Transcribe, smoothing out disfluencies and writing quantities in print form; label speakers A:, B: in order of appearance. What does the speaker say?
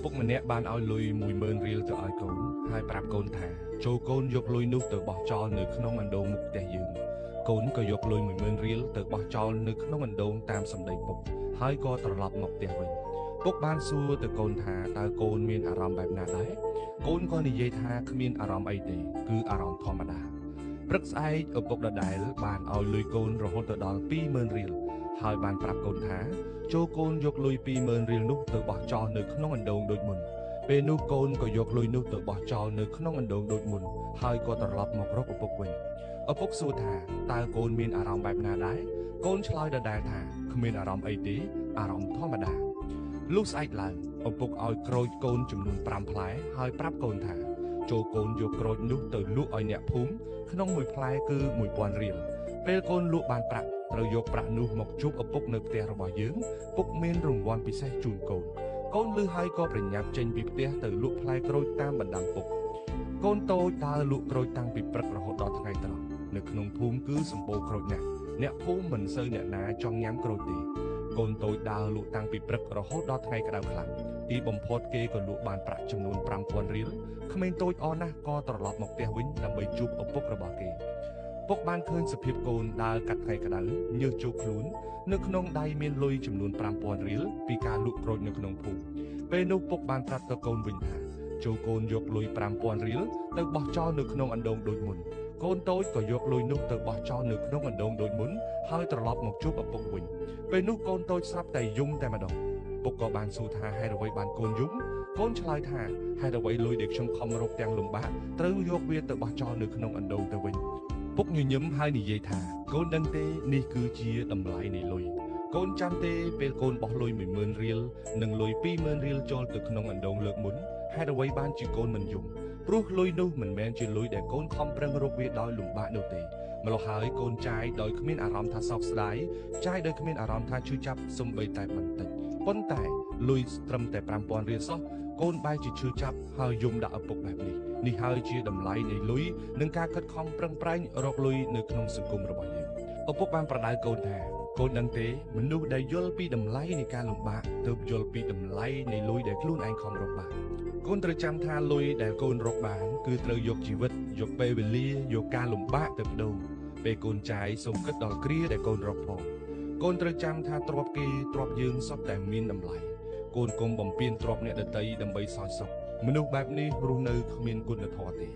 A: ពុកម្នាក់បានឲ្យលុយ10000រៀលទៅឲ្យកូនហើយប្រាប់កូនថាចូលកូនយកលុយនោះទៅបោះចោលនៅក្នុងអណ្ដូងមុខផ្ទះយើងកូនក៏យកលុយ10000រៀលទៅបោះចោលនៅក្នុងអណ្ដូងតាមសម្ដីពុកហើយក៏ត្រឡប់មកផ្ទះវិញពុកបានសួរទៅកូនថាតើកូនមានអារម្មណ៍បែបណាដែរកូនក៏និយាយថាគ្មានអារម្មណ៍អីទេគឺអារម្មណ៍ធម្មតាព្រឹកស្អែកឪពុកដដែលបានឲ្យលុយកូនរហូតទៅដល់20000រៀលហើយបានប្រាប់កូនថាចូលកូនយកលុយ20000រៀលនោះទៅបោះចោលនៅក្នុងអណ្ដូងដូចមុនពេលនោះកូនក៏យកលុយនោះទៅបោះចោលនៅក្នុងអណ្ដូងដូចមុនហើយក៏ត្រឡប់មករកឪពុកវិញឪពុកសួរថាតើកូនមានអារម្មណ៍បែបណាដែរកូនឆ្លើយដដែលថាគ្មានអារម្មណ៍អីទេអារម្មណ៍ធម្មតាលុះស្អែកឡើងឪពុកឲ្យក្រូចកូនចំនួន5ផ្លែហើយប្រាប់កូនថាចូលកូនយកក្រូចនោះទៅលក់ឲ្យអ្នកភូមិក្នុងមួយផ្លែគឺ1000រៀលពេលកូនលក់បានប្រាក់ត្រូវយកប្រាក់នោះមកជួបឪពុកនៅផ្ទះរបស់យើងពុកមានរង្វាន់ពិសេសជូនកូនកូនលឺហើយក៏ប្រញាប់ចេញពីផ្ទះទៅលក់ផ្លែក្រូចតាមបណ្ដាំពុកកូនតូចដើរលក់ក្រូចតាំងពីព្រឹករហូតដល់ថ្ងៃត្រង់នៅក្នុងភូមិគឺសម្បូរក្រូចណាស់អ្នកភូមិមិនសូវអ្នកណាចង់ញ៉ាំក្រូចទេកូនតូចដើរលក់តាំងពីព្រឹករហូតដល់ថ្ងៃក្តៅខ្លាំងទីបំផុតគេក៏លក់បានប្រាក់ចំនួន5000រៀលក្មេងតូចអស់ណាស់ក៏ត្រឡប់មកផ្ទះវិញដើម្បីជួបឪពុករបស់គេពុកបានឃើញសភាពកូនដើរកាត់ថ្ងៃក្តៅញើសជោគខ្លួននៅក្នុងដៃមានលុយចំនួន5000រៀលពីការលក់ក្រូចនៅក្នុងភូមិពេលនោះពុកបានប្រាប់ទៅកូនវិញថាចូលកូនយកលុយ5000រៀលទៅបោះចោលនៅក្នុងអណ្ដូងដូចមុនកូនតូចក៏យកលុយនោះទៅបោះចោលនៅក្នុងអណ្ដូងដូចមុនហើយត្រឡប់មកជួបឪពុកវិញពេលនោះកូនតូចស្រាប់តែយំតែម្ដងពុកក៏បានសួរថាហេតុអ្វីបានកូនយំកូនឆ្លើយថាហេតុអ្វីលុយដែលខ្ញុំខំរកទាំងលំបាកត្រូវយកវាទៅបោះចោលនៅក្នុងអណ្ដូងទៅវិញពុកញញឹមហើយនិយាយថាកូនដឹងទេនេះគឺជាតម្លៃនៃលុយកូនចាំទេពេលកូនបោះលុយ10000រៀលនិងលុយ20000រៀលចូលទៅក្នុងអណ្ដូងលើកមុនហេតុអ្វីបានជាកូនមិនយំព្រោះលុយនោះមិនមែនជាលុយដែលកូនខំប្រឹងរកវាដោយលំបាកនោះទេម្ល៉េះហើយកូនចាយដោយគ្មានអារម្មណ៍ថាសោកស្ដាយចាយដោយគ្មានអារម្មណ៍ថាឈឺចាប់សូម្បីតែបន្តិចប៉ុន្តែលុយត្រឹមតែ5000រៀលសោះកូនបែរជាឈឺចាប់ហើយយំដាក់ឪពុកបែបនេះហើយជាតម្លៃនៃលុយនិងការខិតខំប្រឹងប្រែងរកលុយនៅក្នុងសង្គមរបស់យើងឪពុកបានប្រដៅកូនថាកូនដឹងទេមនុស្សដែលយល់ពីតម្លៃនៃការលំបាកទើបយល់ពីតម្លៃនៃលុយដែលខ្លួនឯងខំរកបានកូនត្រូវចាំថាលុយដែលកូនរកបានគឺត្រូវយកជីវិតយកពេលវេលាយកការលំបាកទៅបដូរពេលកូនចាយសូមគិតដល់គ្រាដែលកូនរកផងកូនត្រូវចាំថាទ្រព្យគេទ្រព្យយើងសុទ្ធតែមានតម្លៃកូនកុំបំពានទ្រព្យអ្នកដទៃដើម្បីសោយសុខមនុស្សបែបនេះរស់នៅគ្មានគុណធម៌ទេ